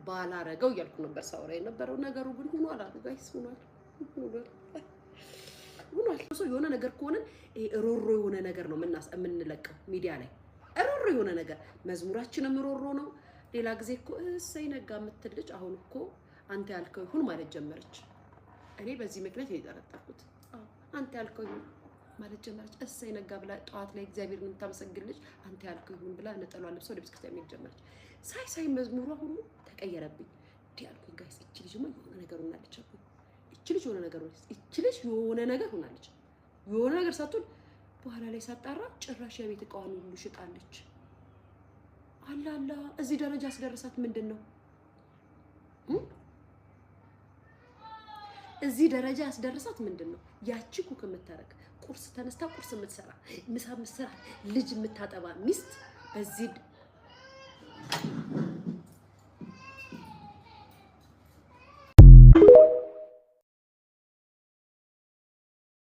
ባላረገው እያልኩ ነበር ሳወራ የነበረው። ነገሩ ግን ሆኗል አሉ ጋይስ፣ ሆኗል። ሰው የሆነ ነገር ከሆነ ሮሮ የሆነ ነገር ነው የምንለቀው ሚዲያ ላይ ሮሮ የሆነ ነገር። መዝሙራችንም ሮሮ ነው። ሌላ ጊዜ እኮ እሰይ ነጋ የምትል ልጅ አሁን እኮ አንተ ያልከው ይሁን ማለት ጀመረች። እኔ በዚህ ምክንያት የጠረጠርኩት አንተ ያልከው ይሁን ማለት ጀመረች። እሰይ ነጋ ብላ ጠዋት ላይ እግዚአብሔርን የምታመሰግን ልጅ አንተ ያልከው ይሁን ብላ ነጠሏ ለብሳ ወደ ቤተክርስቲያን መሄድ ጀመረች። ሳይ መዝሙሯ ሁሉ ተቀየረብኝ። እንዲህ አልኩኝ ጋይስ፣ እቺ ልጅማ የሆነ ነገር ሆናለች አልኩኝ። እቺ ልጅ የሆነ ነገር ሆናለች። የሆነ ነገር ሳትሆን በኋላ ላይ ሳጣራ ጭራሽ የቤት እቃዋን ሁሉ ሽጣለች። አላላ እዚህ ደረጃ አስደረሳት። ምንድነው እዚህ ደረጃ ያስደረሳት? ምንድነው? ያቺ ኩክ የምታረግ ቁርስ ተነስታ ቁርስ የምትሰራ ምሳ የምትሰራ ልጅ የምታጠባ ሚስት በዚህ